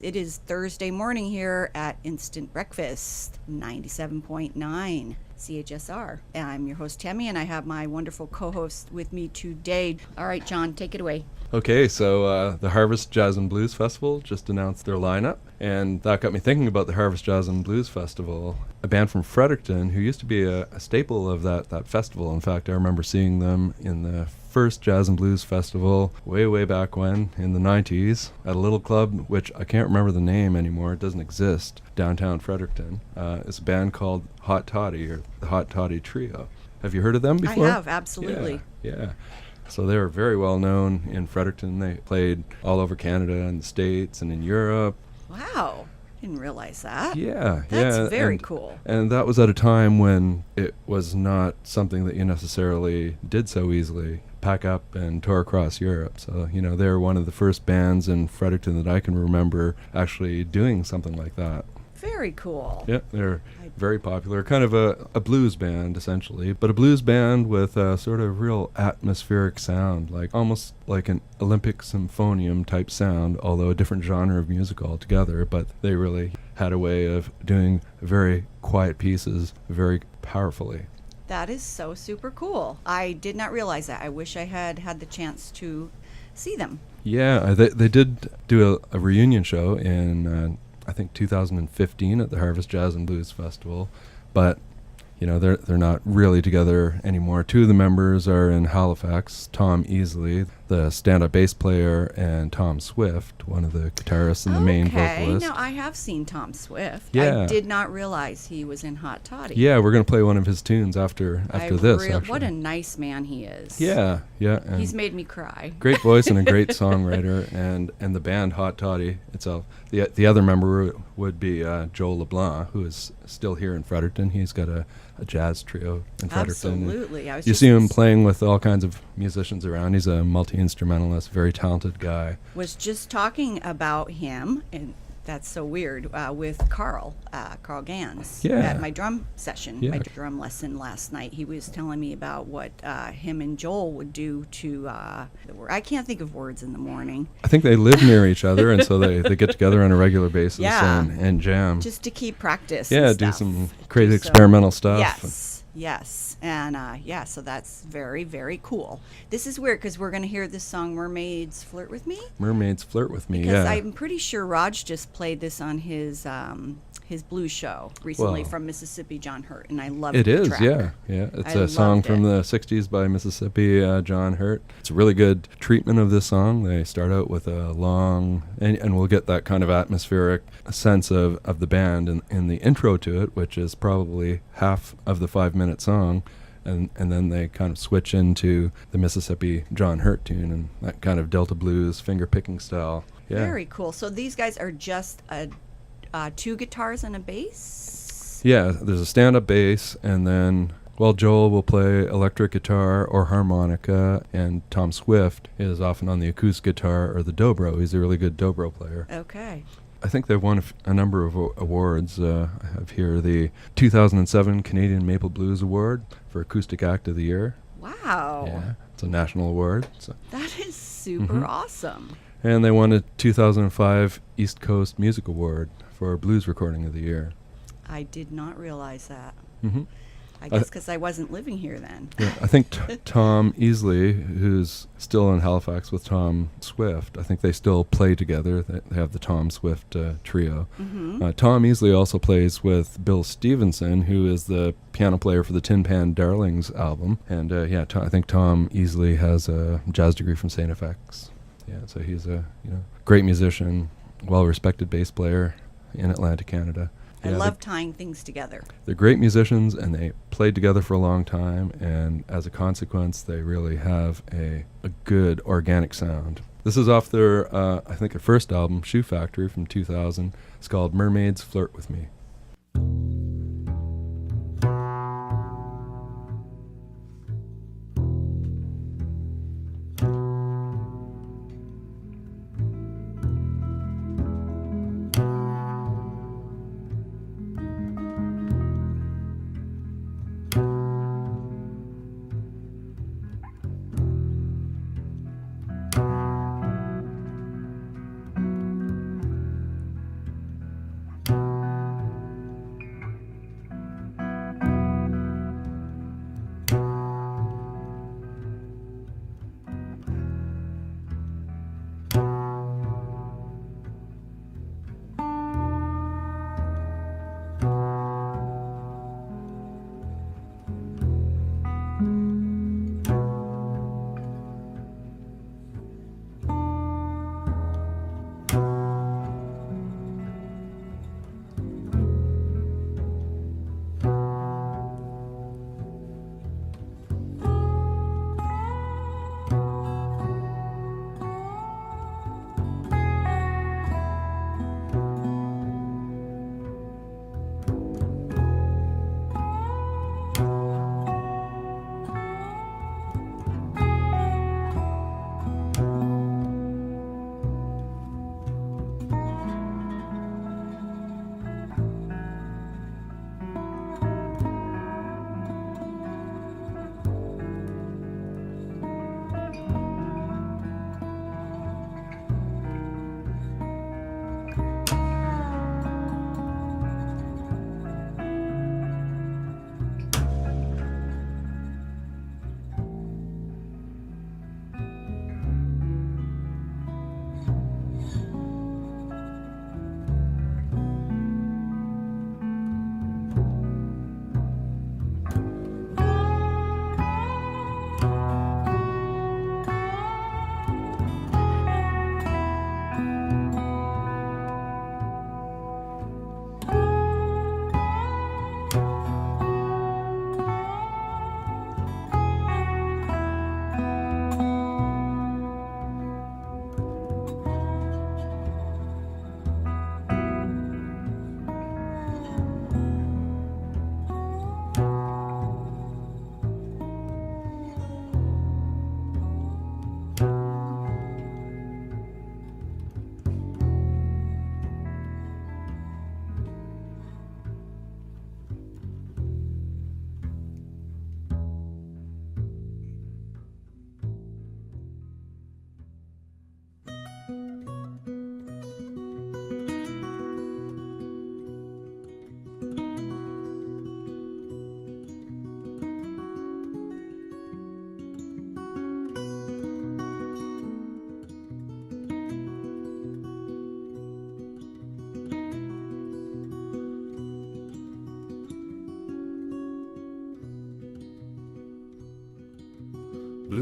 It is Thursday morning here at Instant Breakfast, 97.9 CHSR. I'm your host, Tammie, and I have my wonderful co-host with me today. All right, John, take it away. Okay, so the Harvest Jazz and Blues Festival just announced their lineup, and that got me thinking about the Harvest Jazz and Blues Festival. A band from Fredericton who used to be a staple of that festival. In fact, I remember seeing them in the first Jazz and Blues Festival way back when, in the 90s, at a little club, which I can't remember the name anymore. It doesn't exist, downtown Fredericton. It's a band called Hot Toddy, or the Hot Toddy Trio. Have you heard of them before? I have, absolutely. Yeah. So they were very well known in Fredericton. They played all over Canada and the States and in Europe. Wow. Didn't realize that. Yeah. That's very cool. And that was at a time when it was not something that you necessarily did so easily. Pack up and tour across Europe. So, they were one of the first bands in Fredericton that I can remember actually doing something like that. Very cool. Yeah, they're very popular. Kind of a blues band, essentially, but a blues band with a sort of real atmospheric sound, almost like an Olympic symphonium type sound, although a different genre of music altogether. But they really had a way of doing very quiet pieces very powerfully. That is so super cool. I did not realize that. I wish I had the chance to see them. Yeah, they did do a reunion show in I think 2015 at the Harvest Jazz and Blues Festival, but they're not really together anymore. Two of the members are in Halifax, Thom Easley, the stand-up bass player, and Tom Swift, one of the guitarists and the main vocalist. Now I have seen Tom Swift. Yeah. I did not realize he was in Hot Toddy. Yeah, we're going to play one of his tunes after this. What a nice man he is. Yeah. He's made me cry. Great voice and a great songwriter, and the band Hot Toddy itself. The other member would be Joel LeBlanc, who is still here in Fredericton. He's got a jazz trio in Fredericton. Absolutely. You see him playing with all kinds of musicians around. He's a multi-instrumentalist, very talented guy. Was just talking about him, and that's so weird, with Carl Gans at my drum session, my drum lesson last night. He was telling me about what him and Joel would do to I can't think of words in the morning. I think they live near each other, and so they get together on a regular basis and jam. Just to keep practice. Yeah, do some crazy experimental stuff. Yes. And so that's very, very cool. This is weird because we're going to hear this song, Mermaids, Flirt with Me? Mermaids, Flirt with Me, because I'm pretty sure Raj just played this on his blues show recently from Mississippi, John Hurt, and I love it. It is, track. yeah. It's a song from the 60s by Mississippi John Hurt. It's a really good treatment of this song. They start out with a long, and we'll get that kind of atmospheric sense of the band in the intro to it, which is probably half of the 5-minute song. And then they kind of switch into the Mississippi John Hurt tune and that kind of Delta blues finger-picking style. Yeah. Very cool. So these guys are just 2 guitars and a bass? Yeah, there's a stand-up bass, and then, Joel will play electric guitar or harmonica, and Tom Swift is often on the acoustic guitar or the dobro. He's a really good dobro player. Okay. I think they've won a number of awards. I have here the 2007 Canadian Maple Blues Award for Acoustic Act of the Year. Wow. Yeah, it's a national award. So. That is super awesome. And they won a 2005 East Coast Music Award for Blues Recording of the Year. I did not realize that. Mm-hmm. I guess because I wasn't living here then. Yeah, I think Thom Easley, who's still in Halifax with Tom Swift, I think they still play together. They have the Tom Swift trio. Mm-hmm. Tom Easley also plays with Bill Stevenson, who is the piano player for the Tin Pan Darlings album. And I think Thom Easley has a jazz degree from St. FX. Yeah, so he's a great musician, well-respected bass player in Atlantic Canada. I love tying things together. They're great musicians, and they played together for a long time, and as a consequence, they really have a good organic sound. This is off their, I think, their first album, Shoe Factory, from 2000. It's called Mermaids, Flirt with Me.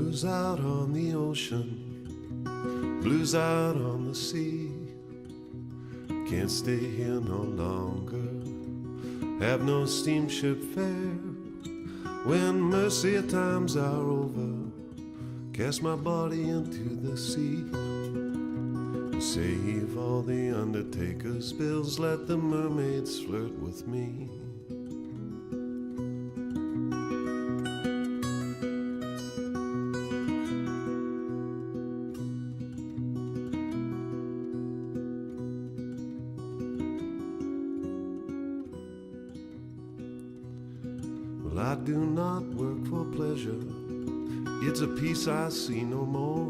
Blues out on the ocean, blues out on the sea. Can't stay here no longer, have no steamship fare. When mercy times are over, cast my body into the sea. Save all the undertaker's bills, let the mermaids flirt with me. I do not work for pleasure, it's a peace I see no more.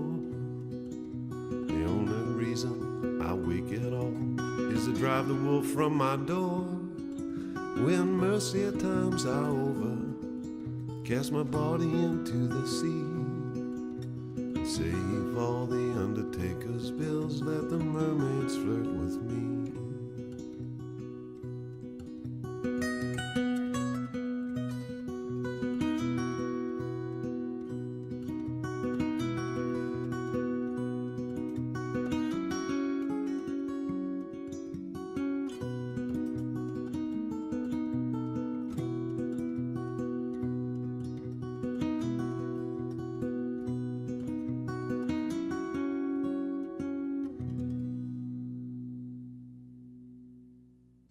The only reason I wake at all is to drive the wolf from my door. When mercy at times are over, cast my body into the sea. Save all the undertaker's bills, let the mermaids flirt with me.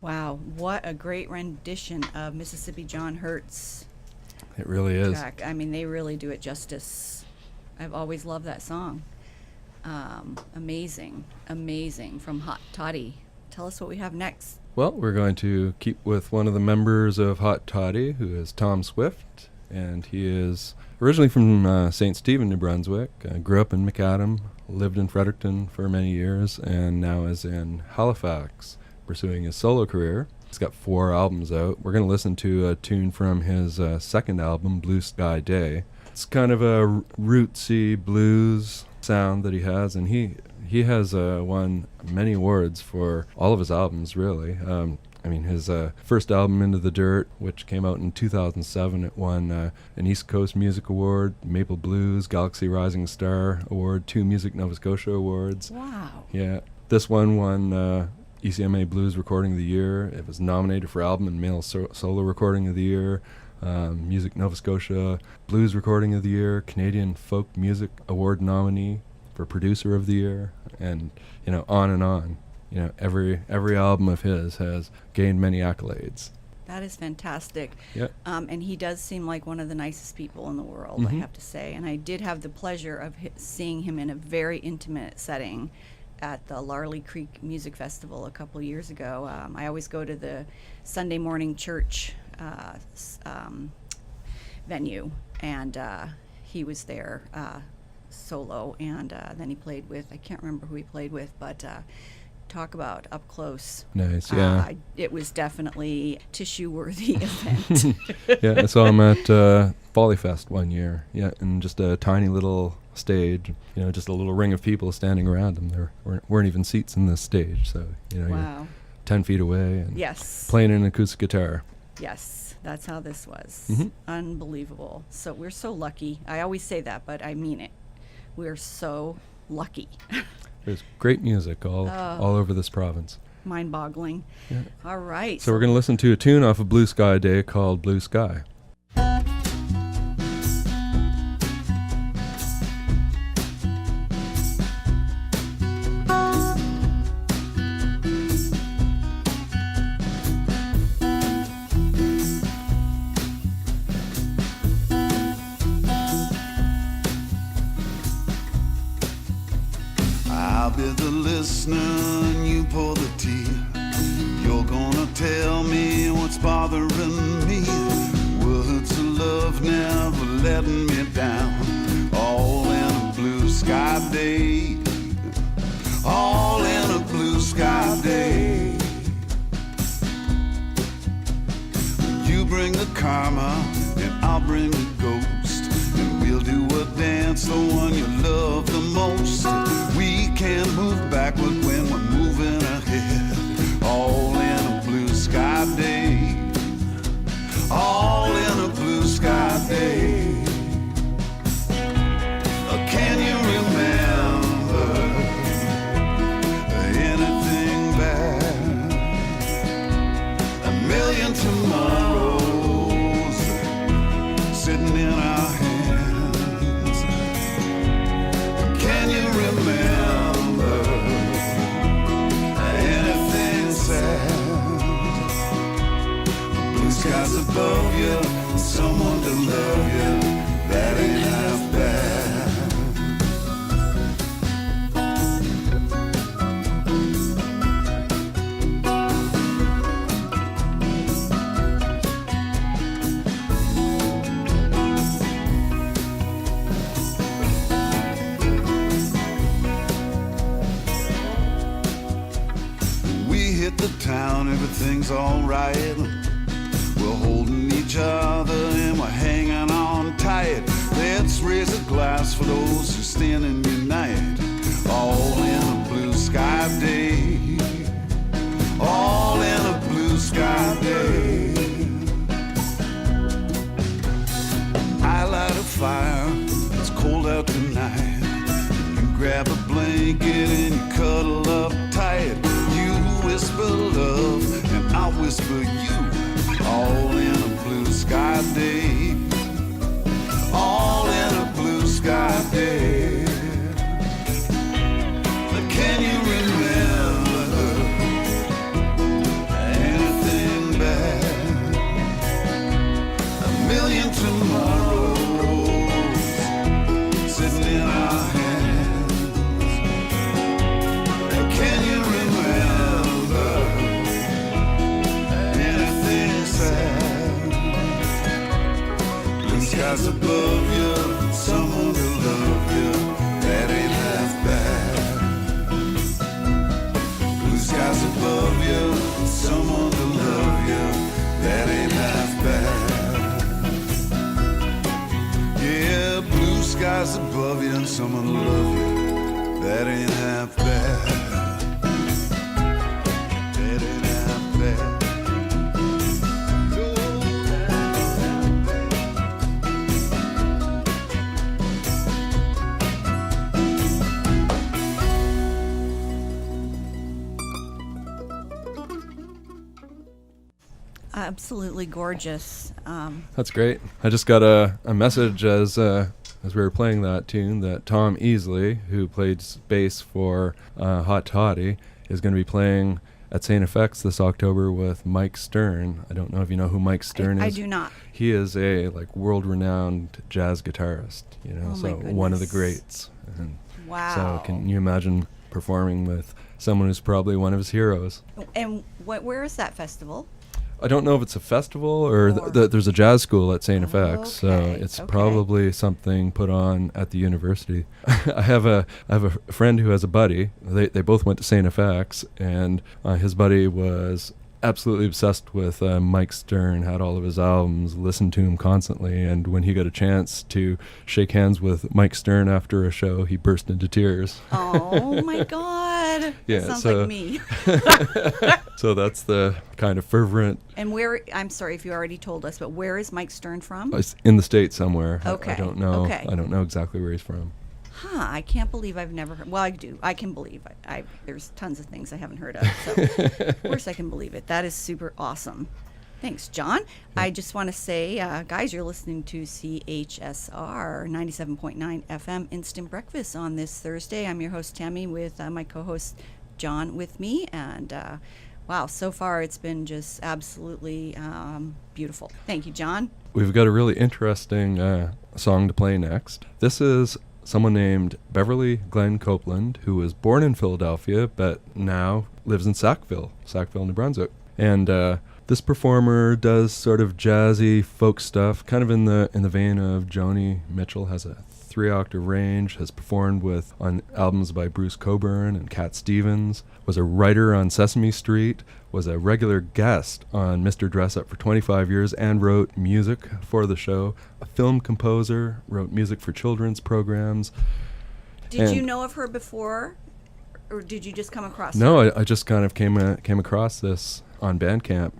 Wow, what a great rendition of Mississippi John Hurt's It really is. track. I mean, they really do it justice. I've always loved that song. Amazing, amazing from Hot Toddy. Tell us what we have next. Well, we're going to keep with one of the members of Hot Toddy, who is Thom Swift, and he is originally from St. Stephen, New Brunswick. Grew up in McAdam, lived in Fredericton for many years, and now is in Halifax, pursuing his solo career. He's got 4 albums out. We're going to listen to a tune from his second album, Blue Sky Day. It's kind of a rootsy blues sound that he has, and he has won many awards for all of his albums, really. I mean, his first album, Into the Dirt, which came out in 2007, it won an East Coast Music Award, Maple Blues, Galaxy Rising Star Award, 2 Music Nova Scotia Awards. Wow. Yeah. This one won ECMA Blues Recording of the Year. It was nominated for Album and Male Solo Recording of the Year, Music Nova Scotia Blues Recording of the Year, Canadian Folk Music Award nominee for Producer of the Year, and, you know, on and on. You know, every album of his has gained many accolades. That is fantastic. Yeah. And he does seem like one of the nicest people in the world, I have to say. And I did have the pleasure of seeing him in a very intimate setting at the Larley Creek Music Festival a couple years ago. I always go to the Sunday morning church venue, and he was there solo, and then he played with, I can't remember who he played with, but talk about up close. Nice, yeah. It was definitely tissue-worthy event. Yeah, I saw him at Folly Fest one year, yeah, in just a tiny little stage, you know, just a little ring of people standing around him. There weren't even seats in this stage, so, you know, Wow. you're 10 feet away and Yes. playing an acoustic guitar. Yes, that's how this was. Mhm. Unbelievable. So we're so lucky. I always say that, but I mean it. We're so lucky. There's great music all over this province. Mind-boggling. Yeah. All right. So we're going to listen to a tune off of Blue Sky Day called Blue Sky. I'll be the listener and you pour the tea. You're gonna tell me what's bothering me. Words of love never letting me down. All in a blue sky day. All in a blue sky day. You bring the karma and I'll bring the ghost. And we'll do a dance, the one you love the most. We can't move backward when we're moving ahead. All in a blue sky day. All in a blue sky day. someone to love you, that ain't half bad. The town, everything's alright. We're holding each other and we're hanging on tight. Let's raise a glass for those who stand and unite. All in a blue sky day. All in a blue sky day. I light a fire, it's cold out tonight. You grab a blanket and you cuddle up tight. Whisper love and I'll whisper you, all in a blue sky day, all in a blue sky day. Can you remember anything bad? A million tomorrows sitting in our hands. Can you remember skies above you, someone to love you, that ain't half bad. Blue skies above you, someone to love you, that ain't half bad. Yeah, blue skies above you, someone to love you, that ain't half bad. That ain't half bad. Absolutely gorgeous. That's great. I just got a message as we were playing that tune that Thom Easley, who played bass for Hot Toddy, is going to be playing at St. FX this October with Mike Stern. I don't know if you know who Mike Stern is. I do not. He is a world-renowned jazz guitarist, so one of the greats. And wow. So can you imagine performing with someone who's probably one of his heroes? And where is that festival? I don't know if it's a festival or there's a jazz school at St. FX, so it's probably something put on at the university. I have a friend who has a buddy. They both went to St. FX, and his buddy was absolutely obsessed with Mike Stern, had all of his albums, listened to him constantly, and when he got a chance to shake hands with Mike Stern after a show, he burst into tears. Oh my God. Yeah, that sounds like me. So that's the kind of fervent. And where, I'm sorry if you already told us, but where is Mike Stern from? It's in the States somewhere. Okay. I don't know. Okay. I don't know exactly where he's from. I can't believe I've never heard. Well, I do. I can believe it. There's tons of things I haven't heard of. So, of course, I can believe it. That is super awesome. Thanks, John. Yeah. I just want to say, guys, you're listening to CHSR 97.9 FM Instant Breakfast on this Thursday. I'm your host, Tammie, with my co-host, John, with me. And, wow, so far it's been just absolutely beautiful. Thank you, John. We've got a really interesting song to play next. This is someone named Beverly Glenn-Copeland, who was born in Philadelphia but now lives in Sackville, New Brunswick. And this performer does sort of jazzy folk stuff, kind of in the vein of Joni Mitchell. Has a 3-octave range, has performed on albums by Bruce Cockburn and Cat Stevens, was a writer on Sesame Street, was a regular guest on Mr. Dress-Up for 25 years and wrote music for the show, a film composer, wrote music for children's programs. Did you know of her before, or did you just come across her? No, I just kind of came across this on Bandcamp.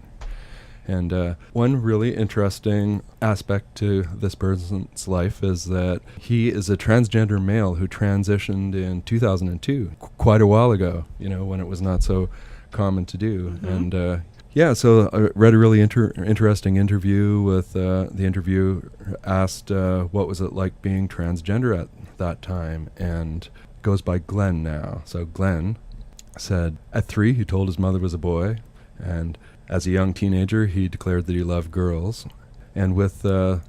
And one really interesting aspect to this person's life is that he is a transgender male who transitioned in 2002, quite a while ago, when it was not so common to do. Mm-hmm. And so I read a really interesting interview with the interviewer asked what was it like being transgender at that time, and goes by Glenn now. So Glenn said at 3 he told his mother was a boy, and as a young teenager he declared that he loved girls. And with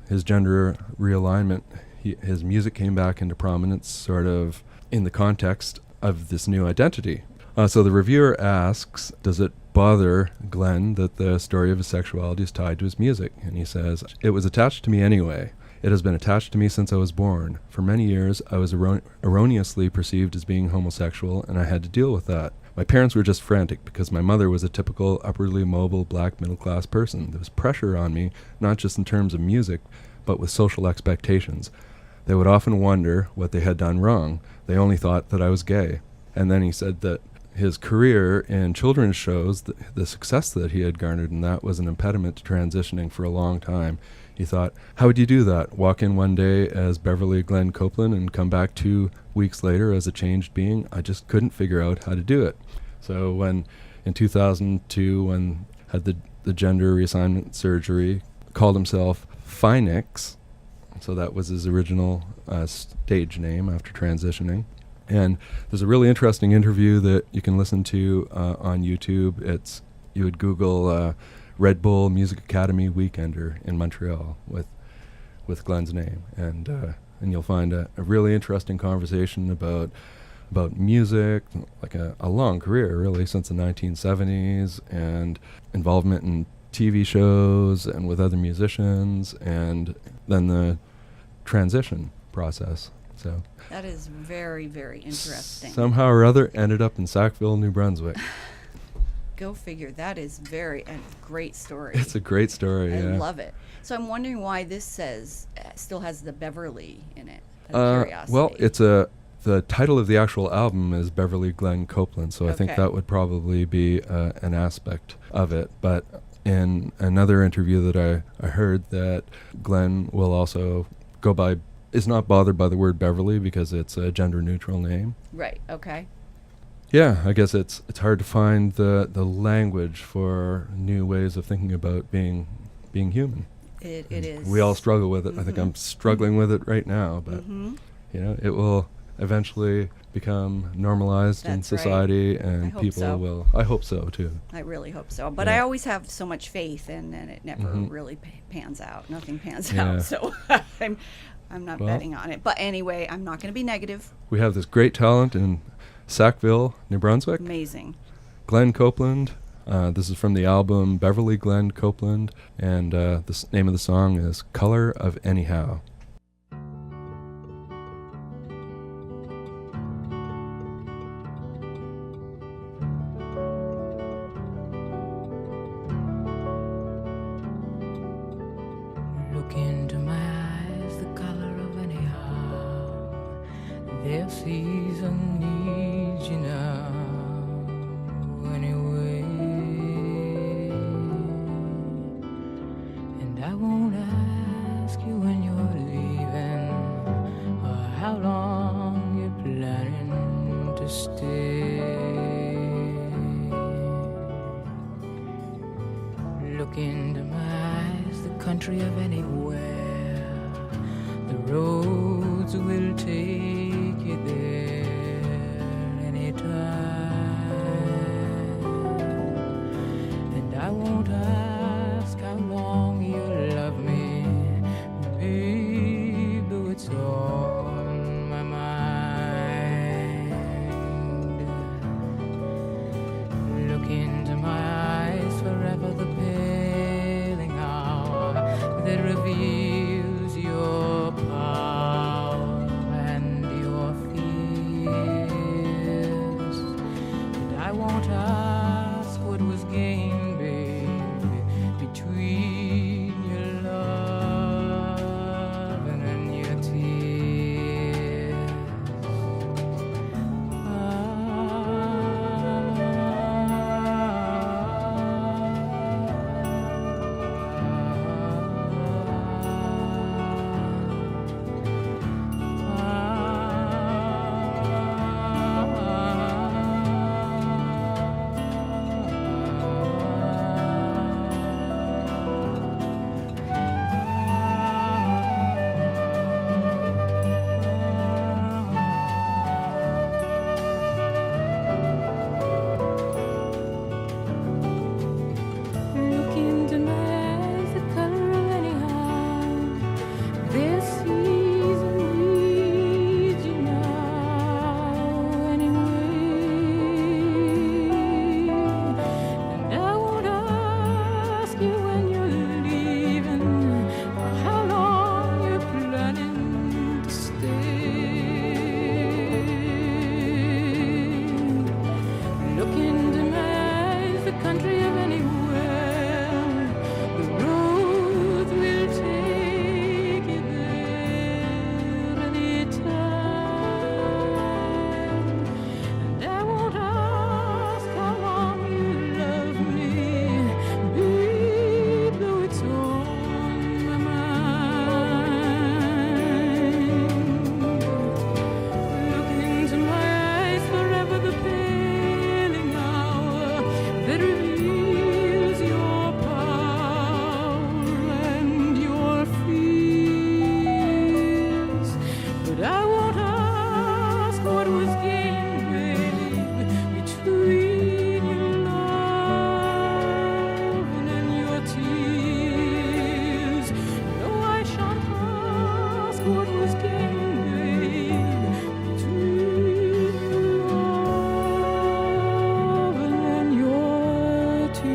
his gender realignment, his music came back into prominence sort of in the context of this new identity. So the reviewer asks, does it bother Glenn that the story of his sexuality is tied to his music? And he says, it was attached to me anyway. It has been attached to me since I was born. For many years, I was erroneously perceived as being homosexual, and I had to deal with that. My parents were just frantic because my mother was a typical upwardly mobile black middle-class person. There was pressure on me, not just in terms of music, but with social expectations. They would often wonder what they had done wrong. They only thought that I was gay. And then he said that his career in children's shows, the success that he had garnered, and that was an impediment to transitioning for a long time. He thought, how would you do that? Walk in one day as Beverly Glenn-Copeland and come back 2 weeks later as a changed being? I just couldn't figure out how to do it. So when, in 2002, when had the gender reassignment surgery, called himself Phoenix, so that was his original stage name after transitioning. And there's a really interesting interview that you can listen to on YouTube. You would Google Red Bull Music Academy Weekender in Montreal with Glenn's name, and you'll find a really interesting conversation about music, like a long career really since the 1970s, and involvement in TV shows and with other musicians, and then the transition process. So that is very, very interesting. Somehow or other ended up in Sackville, New Brunswick. Go figure. That is a great story. It's a great story. I yeah. love it. So I'm wondering why this still has the Beverly in it. Curiosity. Well, the title of the actual album is Beverly Glenn-Copeland, so I think that would probably be an aspect of it. But in another interview that I heard, that Glenn will also is not bothered by the word Beverly because it's a gender-neutral name. Right. Okay. Yeah, I guess it's hard to find the language for new ways of thinking about being human. It is. We all struggle with it. I think I'm struggling with it right now, but it will eventually become normalized in society, and people will. I hope so too. I really hope so. But I always have so much faith, and it never really pans out. Nothing pans out. So I'm not betting on it. But anyway, I'm not going to be negative. We have this great talent in Sackville, New Brunswick. Amazing. Glenn-Copeland. This is from the album Beverly Glenn-Copeland, and the name of the song is Color of Anyhow. Look into my eyes, the color of anyhow. Their season needs you now. Anyway, and I won't ask you when you're leaving or how long you're planning to stay. Look into my eyes, the country of anywhere. The roads will take you there anytime. I won't ask how long you'll love me, babe, though it's on my mind. Look into my eyes, forever the paling hour that reveals your power and your fears. that reveals your power and your fears. But I won't ask what was gained, babe, between your love and your tears. No, I shan't ask what was gained, babe, between your love and your tears.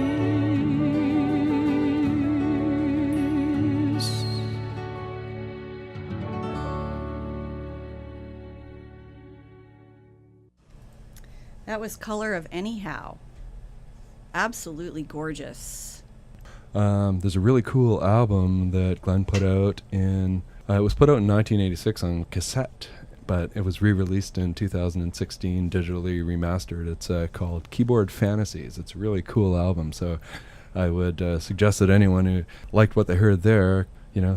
That was Color of Anyhow. Absolutely gorgeous. There's a really cool album that Glenn put out in, it was put out in 1986 on cassette, but it was re-released in 2016, digitally remastered. It's called Keyboard Fantasies. It's a really cool album, so I would suggest that anyone who liked what they heard there,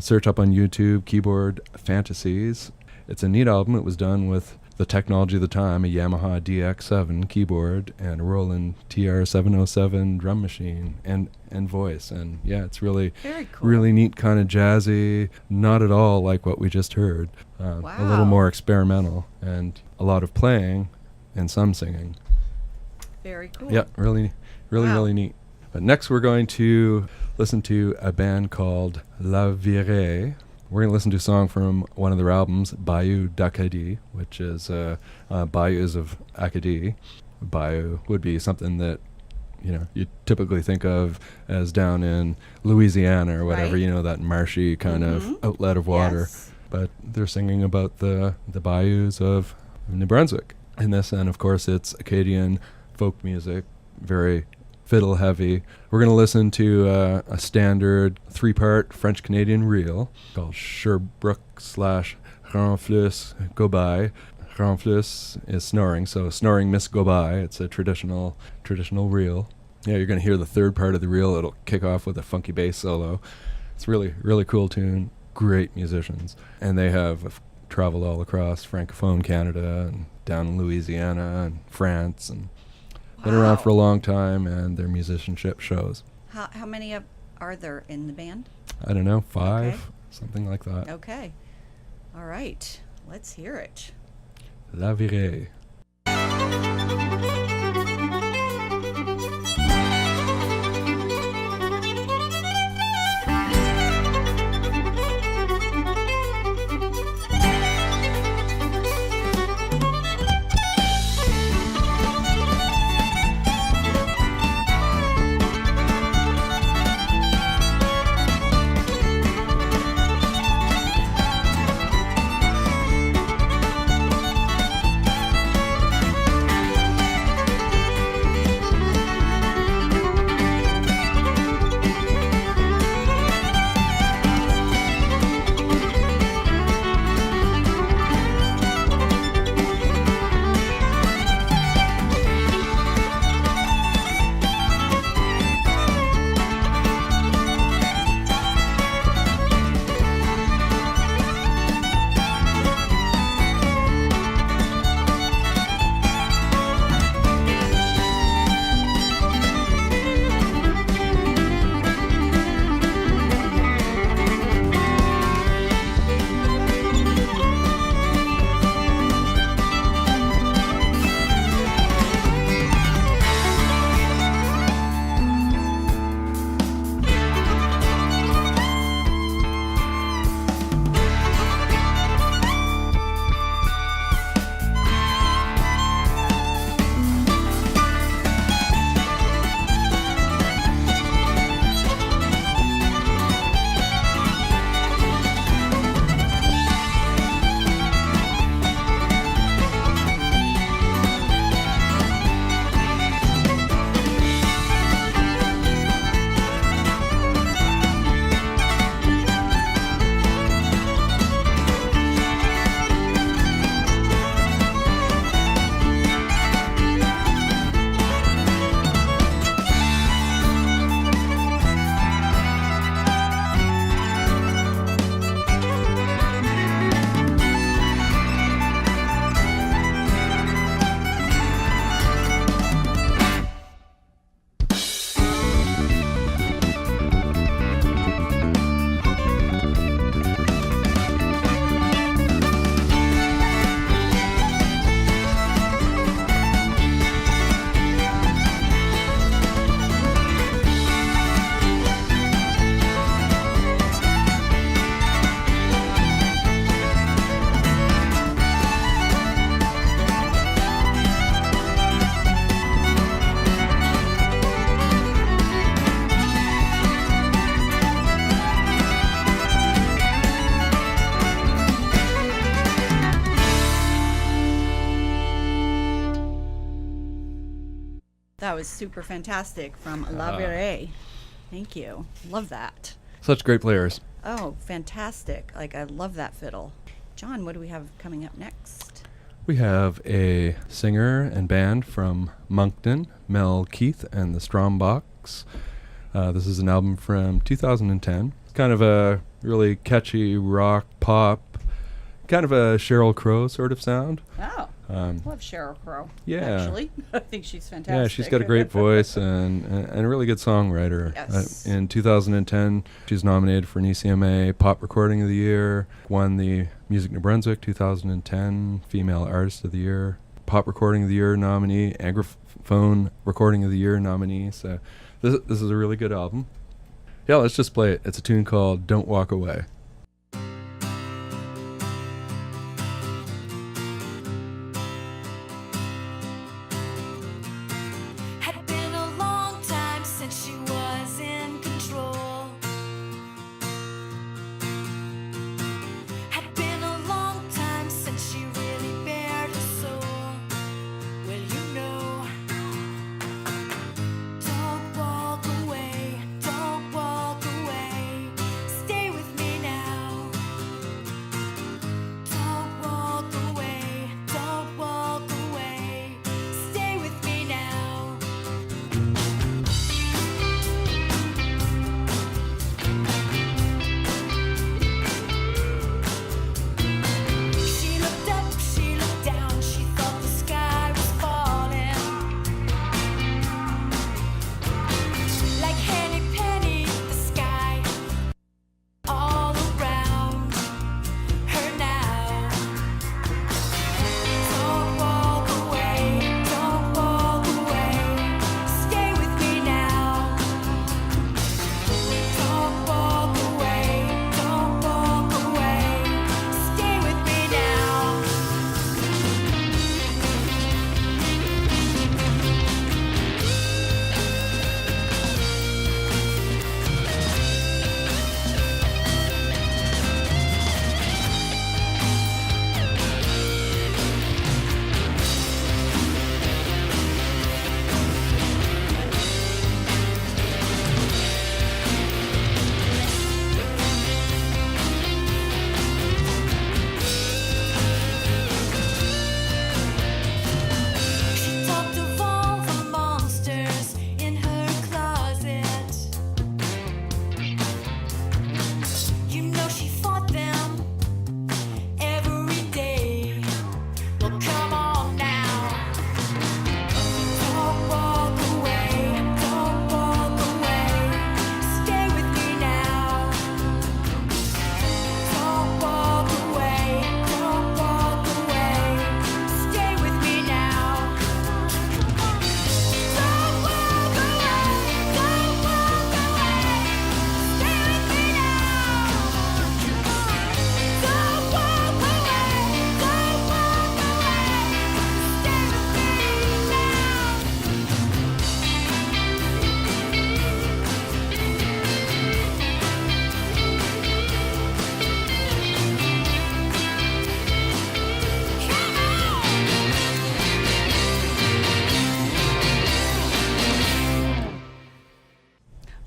search up on YouTube, Keyboard Fantasies. It's a neat album. It was done with the technology of the time, a Yamaha DX7 keyboard and a Roland TR-707 drum machine and voice. And yeah, it's really, Very cool. really neat, kind of jazzy, not at all like what we just heard. A little more experimental and a lot of playing and some singing. Very cool. Yeah, really, really neat. But next we're going to listen to a band called La Viree. We're going to listen to a song from one of their albums, Bayous d'Acadie, which is Bayous of Acadie. Bayou would be something that, you typically think of as down in Louisiana or whatever, Right. That marshy kind of outlet of water. Yes. But they're singing about the bayous of New Brunswick in this, and of course it's Acadian folk music, very fiddle heavy. We're going to listen to a standard 3-part French-Canadian reel called Sherbrooke / Ronfleuse Gobeille. Ronfleuse is snoring, so snoring Miss Gobeille. It's a traditional reel. Yeah, you're going to hear the third part of the reel. It'll kick off with a funky bass solo. It's really, really cool tune. Great musicians. And they have traveled all across Francophone Canada and down in Louisiana and France and been around for a long time, and their musicianship shows. How many are there in the band? I don't know, 5, Okay. something like that. Okay. All right. Let's hear it. La Viree. was super fantastic from La Viree. Thank you. Love that. Such great players. Oh, fantastic. Like, I love that fiddle. John, what do we have coming up next? We have a singer and band from Moncton, Mel Keith and the Strombachs. This is an album from 2010. It's kind of a really catchy rock, pop, kind of a Sheryl Crow sort of sound. Oh, love Sheryl Crow. Yeah. Actually, I think she's fantastic. Yeah, she's got a great voice and a really good songwriter. Yes. In 2010, she's nominated for an ECMA Pop Recording of the Year, won the Music New Brunswick 2010 Female Artist of the Year, Pop Recording of the Year nominee, Anglophone Recording of the Year nominee. So this is a really good album. Yeah, let's just play it. It's a tune called Don't Walk Away.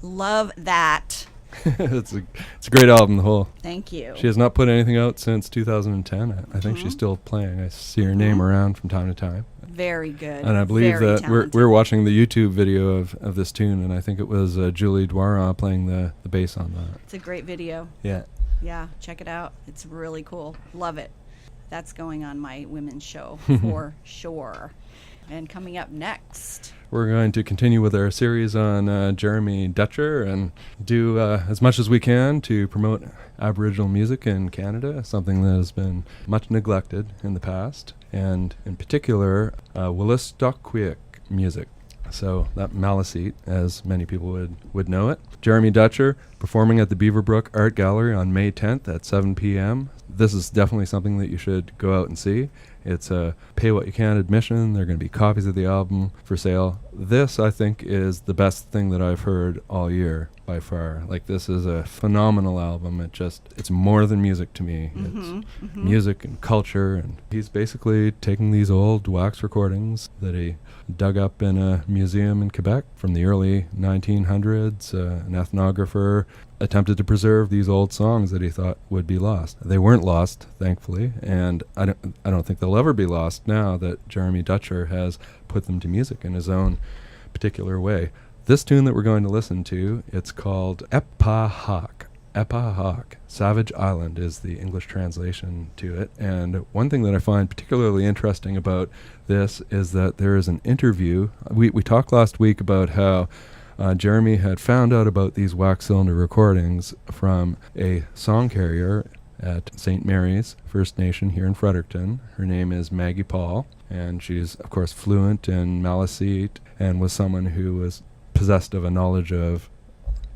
Love that. It's a great album, the whole. Thank you. She has not put anything out since 2010. I think she's still playing. I see her name around from time to time. Very good. And I believe Very that talented. we're watching the YouTube video of this tune, and I think it was Julie Dwara playing the bass on that. It's a great video. Yeah. Yeah, check it out. It's really cool. Love it. That's going on my women's show for sure. And coming up next, we're going to continue with our series on Jeremy Dutcher and do as much as we can to promote Aboriginal music in Canada, something that has been much neglected in the past, and in particular, Wolastoqiyik music. So that Maliseet, as many people would know it. Jeremy Dutcher performing at the Beaverbrook Art Gallery on May 10th at 7 p.m. this is definitely something that you should go out and see. It's a pay what you can admission. There are going to be copies of the album for sale. This, I think, is the best thing that I've heard all year by far. Like, this is a phenomenal album. It's more than music to me. It's music and culture, and he's basically taking these old wax recordings that he dug up in a museum in Quebec from the early 1900s. An ethnographer attempted to preserve these old songs that he thought would be lost. They weren't lost, thankfully, and I don't think they'll ever be lost now that Jeremy Dutcher has put them to music in his own particular way. This tune that we're going to listen to, it's called Eqpahak. Eqpahak. Savage Island is the English translation to it. And one thing that I find particularly interesting about this is that there is an interview. We talked last week about how Jeremy had found out about these wax cylinder recordings from a song carrier at St. Mary's First Nation here in Fredericton. Her name is Maggie Paul, and she's, of course, fluent in Maliseet and was someone who was possessed of a knowledge of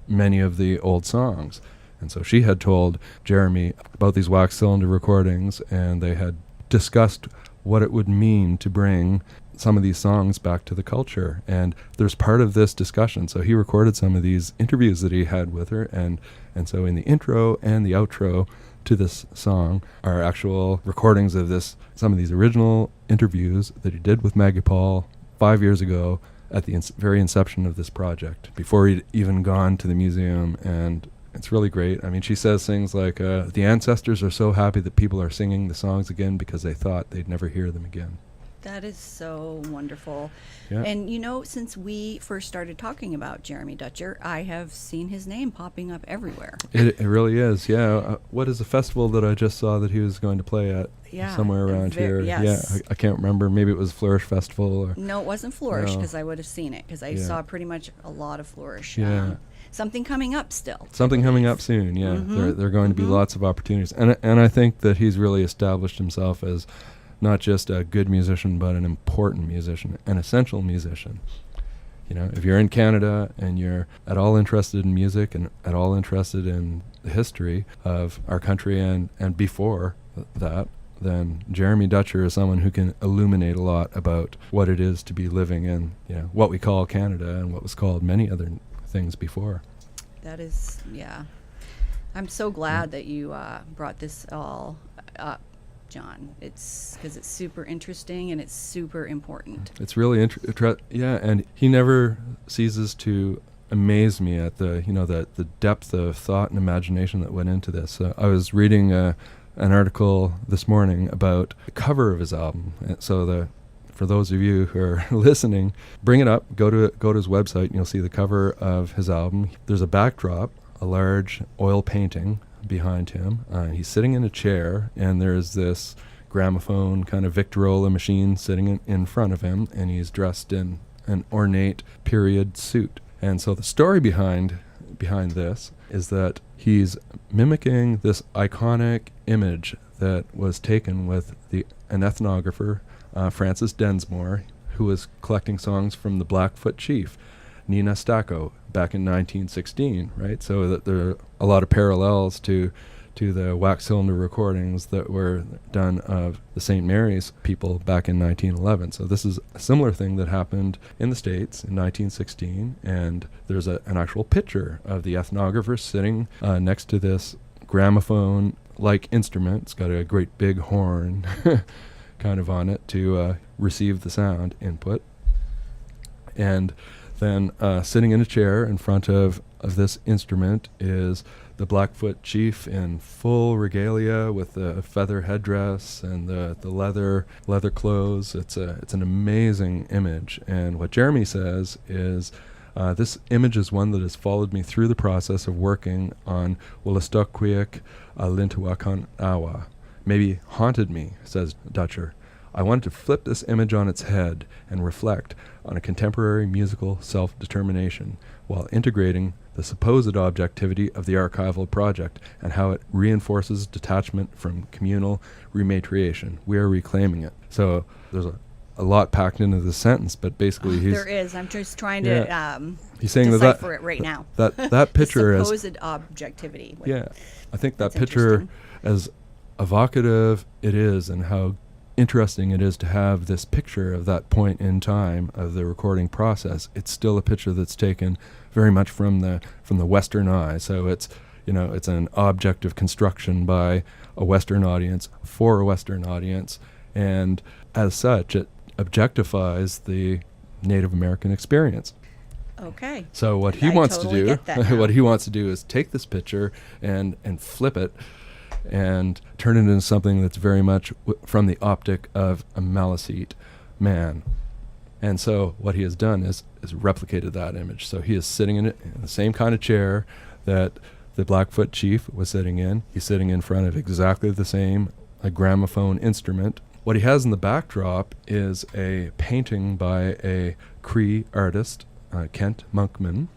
many of the old songs. And so she had told Jeremy about these wax cylinder recordings, and they had discussed what it would mean to bring some of these songs back to the culture. And there's part of this discussion. So he recorded some of these interviews that he had with her, and so in the intro and the outro to this song are actual recordings of some of these original interviews that he did with Maggie Paul 5 years ago at the very inception of this project, before he'd even gone to the museum. And it's really great. I mean, she says things like, the ancestors are so happy that people are singing the songs again because they thought they'd never hear them again. That is so wonderful. Yeah. And since we first started talking about Jeremy Dutcher, I have seen his name popping up everywhere. It really is, yeah. What is a festival that I just saw that he was going to play at? Somewhere around here. Yes. Yeah, I can't remember. Maybe it was Flourish Festival. No, it wasn't Flourish, No. because I would have seen it, because I saw pretty much a lot of Flourish. Yeah. Something coming up still. Something coming up soon, yeah. There are going to be lots of opportunities. And I think that he's really established himself as not just a good musician, but an important musician, an essential musician. If you're in Canada and you're at all interested in music and at all interested in the history of our country and before that, then Jeremy Dutcher is someone who can illuminate a lot about what it is to be living in what we call Canada and what was called many other things before. That is, I'm so glad that you brought this all up, John. It's because it's super interesting and it's super important. It's really and he never ceases to amaze me at the depth of thought and imagination that went into this. I was reading an article this morning about the cover of his album. So for those of you who are listening, bring it up, go to his website, and you'll see the cover of his album. There's a backdrop, a large oil painting behind him. He's sitting in a chair, and there's this gramophone kind of Victrola machine sitting in front of him, and he's dressed in an ornate period suit. And so the story behind this is that he's mimicking this iconic image that was taken with an ethnographer, Francis Densmore, who was collecting songs from the Blackfoot chief, Nina Stacko, back in 1916, right? So that there are a lot of parallels to the wax cylinder recordings that were done of the St. Mary's people back in 1911. So this is a similar thing that happened in the States in 1916, and there's an actual picture of the ethnographer sitting next to this gramophone-like instrument. It's got a great big horn kind of on it to receive the sound input. And then sitting in a chair in front of this instrument is the Blackfoot chief in full regalia with the feather headdress and the leather clothes. It's an amazing image. And what Jeremy says is, this image is one that has followed me through the process of working on Wolastoqiyik, Lintuwakonawa. Maybe haunted me, says Dutcher. I wanted to flip this image on its head and reflect on a contemporary musical self-determination while integrating the supposed objectivity of the archival project and how it reinforces detachment from communal rematriation. We are reclaiming it. So there's a lot packed into this sentence, but basically there is. I'm just trying to he's saying decipher it right now. That picture supposed objectivity. I think that picture as evocative it is and how interesting it is to have this picture of that point in time of the recording process, it's still a picture that's taken very much from the Western eye. So it's, you know, it's an object of construction by a Western audience for a Western audience, and as such, it objectifies the Native American experience. Okay. So what he I wants totally to get that do, now. what he wants to do is take this picture and flip it and turn it into something that's very much from the optic of a Maliseet man. And so what he has done is replicated that image. So he is sitting in the same kind of chair that the Blackfoot chief was sitting in. He's sitting in front of exactly the same gramophone instrument. What he has in the backdrop is a painting by a Cree artist, Kent Monkman.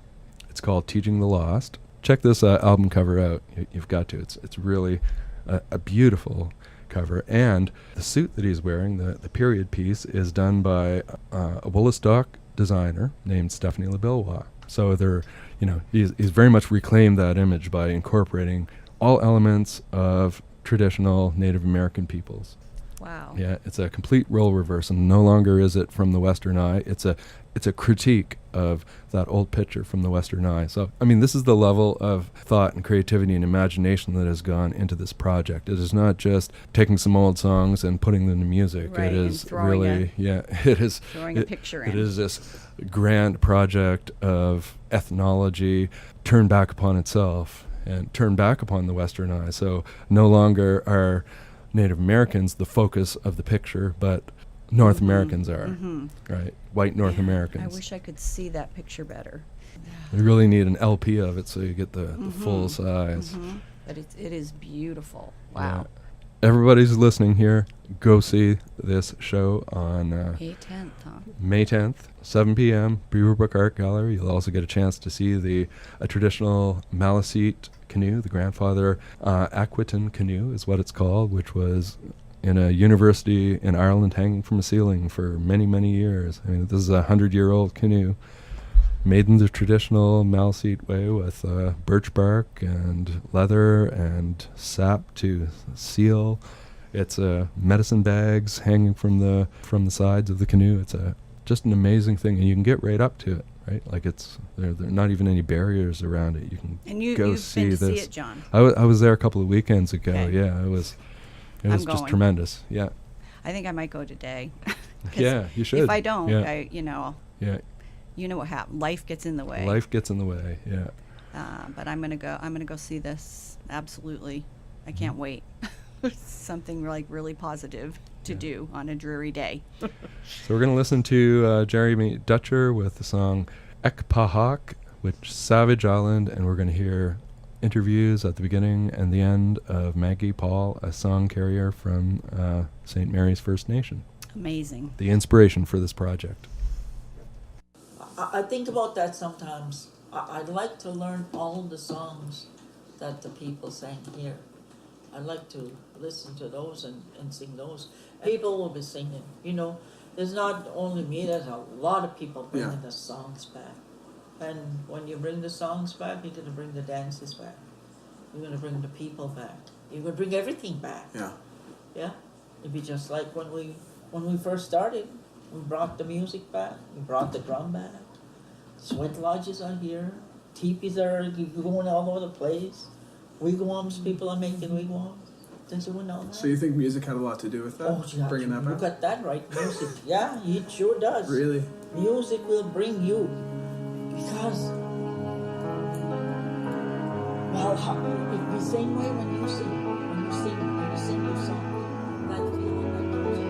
It's called Teaching the Lost. Check this album cover out. You've got to. It's really a beautiful cover. And the suit that he's wearing, the period piece, is done by a Wolastoqiyik designer named Stephanie LeBillois. So they're, you know, he's very much reclaimed that image by incorporating all elements of traditional Native American peoples. Wow. Yeah, it's a complete role reverse, and no longer is it from the Western eye. It's a critique of that old picture from the Western eye. So, I mean, this is the level of thought and creativity and imagination that has gone into this project. It is not just taking some old songs and putting them to music. Right, it is and throwing really, it is throwing a picture in. It is this grand project of ethnology turned back upon itself and turned back upon the Western eye. So no longer are Native Americans the focus of the picture, but North Americans are, right? White North Americans. I wish I could see that picture better. You really need an LP of it so you get the full size. But it is beautiful. Yeah. Wow. Everybody's listening here, go see this show on May 10th, Thom. May 10th, 7 p.m., Beaverbrook Art Gallery. You'll also get a chance to see a traditional Maliseet canoe, the grandfather Aquitaine canoe is what it's called, which was in a university in Ireland hanging from a ceiling for many, many years. I mean, this is a 100-year-old canoe made in the traditional Maliseet way with birch bark and leather and sap to seal. It's medicine bags hanging from the sides of the canoe. It's just an amazing thing, and you can get right up to it. Right, like there are not even any barriers around it. You can go see been to this. See it, John. I was there a couple of weekends ago. Okay. Yeah, it was just going. tremendous. Yeah. I think I might go today. Yeah, you should. If I don't, yeah. you know what happens. Life gets in the way. Life gets in the way. Yeah. But I'm gonna go see this. Absolutely, I can't wait. Something like really positive to do on a dreary day. So we're going to listen to Jeremy Dutcher with the song Eqpahak, which Savage Island, and we're going to hear interviews at the beginning and the end of Maggie Paul, a song carrier from St. Mary's First Nation. Amazing. The inspiration for this project. I think about that sometimes. I'd like to learn all the songs that the people sang here. I'd like to listen to those and sing those. People will be singing, you know. There's not only me, there's a lot of people bringing the songs back. And when you bring the songs back, you're going to bring the dances back. You're going to bring the people back. You're going to bring everything back. Yeah. Yeah. It'd be just like when we first started, we brought the music back. We brought the drum back. Sweat lodges are here. Teepees are going all over the place. Wigwams, people are making wigwams. Don't you know that? So you think music had a lot to do with that? Oh, yeah. Bringing that You back? got that right. Music. Yeah, it sure does. Really? Music will bring you. Because, well, the same way when you sing your song, that feeling that comes in.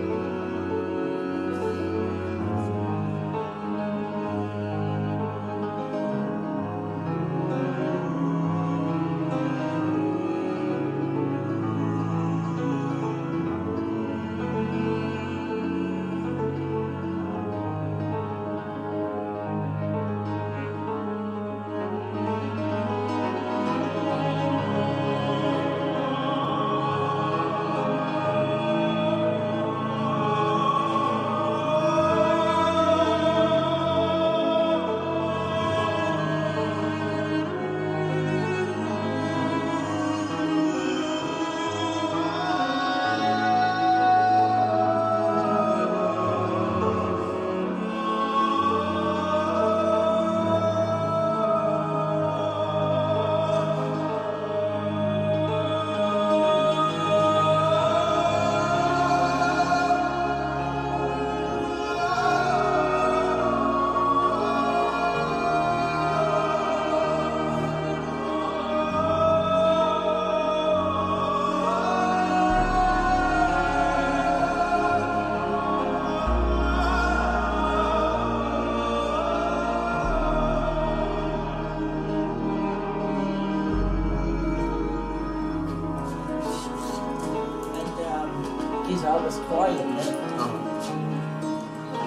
I was crying.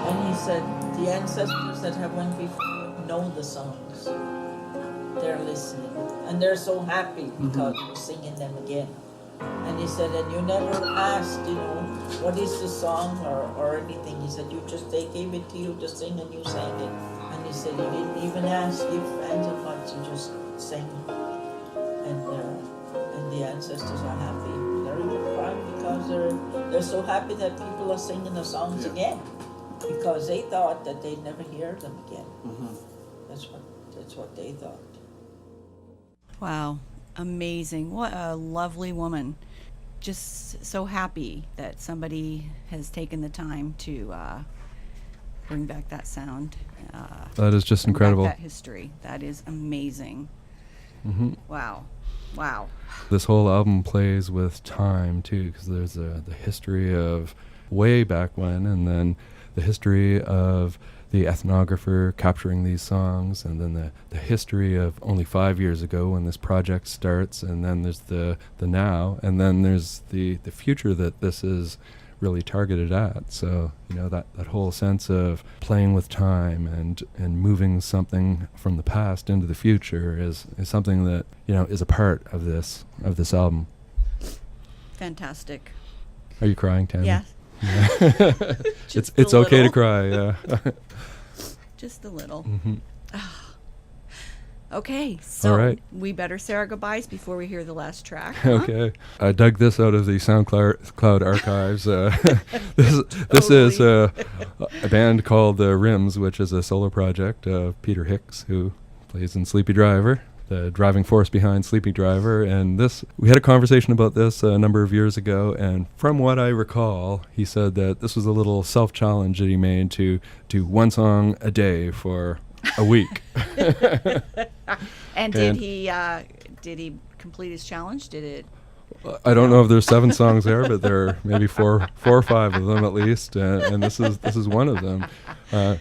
And he said, the ancestors that have went before know the songs. They're listening. And they're so happy because we're singing them again. And he said, and you never asked, what is the song or anything. He said, they gave it to you to sing and you sang it. And he said, you didn't even ask if and how much, you just sang. And the ancestors are happy. They're even crying because they're so happy that people are singing the songs again. Because they thought that they'd never hear them again. That's what they thought. Wow. Amazing. What a lovely woman. Just so happy that somebody has taken the time to bring back that sound. That is just incredible. That history. That is amazing. Wow. This whole album plays with time, too, because there's the history of way back when, and then the history of the ethnographer capturing these songs, and then the history of only 5 years ago when this project starts, and then there's the now, and then there's the future that this is really targeted at. So, that whole sense of playing with time and moving something from the past into the future is something that, is a part of this album. Fantastic. Are you crying, Tammie? Yes. It's okay to cry, yeah. Just a little. Okay, so all right. We better say our goodbyes before we hear the last track. Okay. I dug this out of the SoundCloud archives. This is a band called the Rims, which is a solo project of Peter Hicks, who plays in Sleepy Driver, the driving force behind Sleepy Driver. And we had a conversation about this a number of years ago, and from what I recall, he said that this was a little self-challenge that he made to do one song a day for a week. And did he complete his challenge? Did it? I don't know if there's 7 songs there, but there are maybe four or five of them at least, and this is one of them.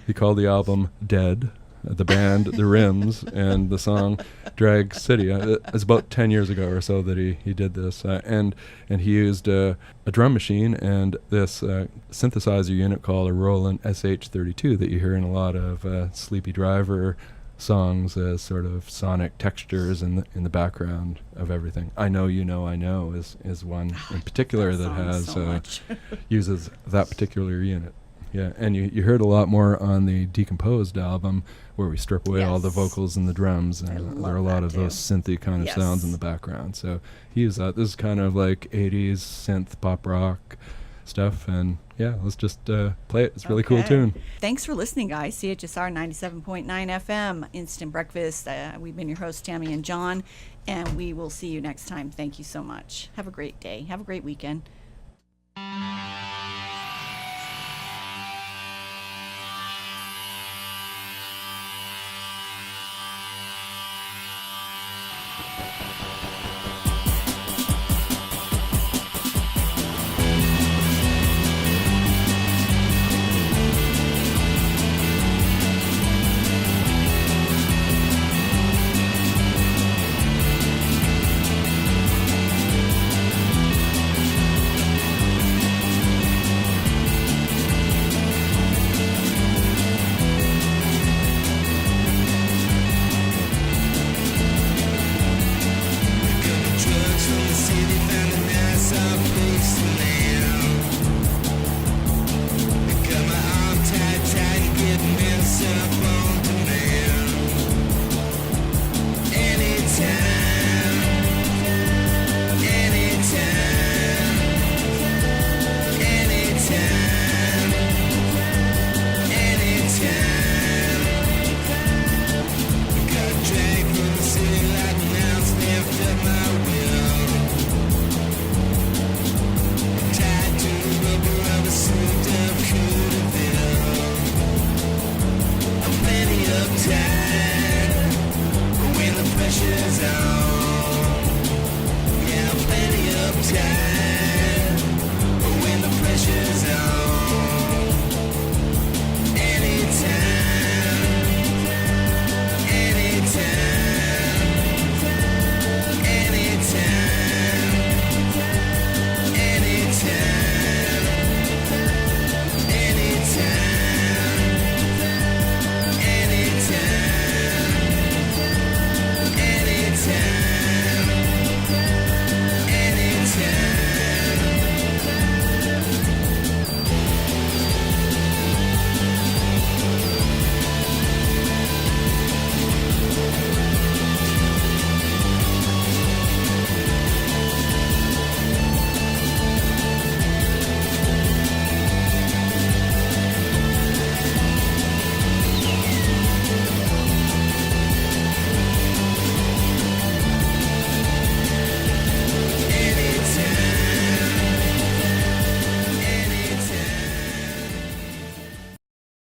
He called the album Dead, the band The Rims, and the song Drag City. It's about 10 years ago or so that he did this, and he used a drum machine and this synthesizer unit called a Roland SH32 that you hear in a lot of Sleepy Driver songs as sort of sonic textures in the background of everything. I Know You Know I Know is one in particular that has uses that particular unit. Yeah, and you heard a lot more on the Decomposed album where we strip away all the vocals and the drums, and there are a lot of those synthy kind of sounds in the background. So he used that. This is kind of like 80s synth pop rock stuff, and yeah, let's just play it. It's a really cool tune. Thanks for listening, guys. CHSR 97.9 FM, Instant Breakfast. We've been your hosts, Tammie and John, and we will see you next time. Thank you so much. Have a great day. Have a great weekend. pressure's on. Yeah, plenty of time.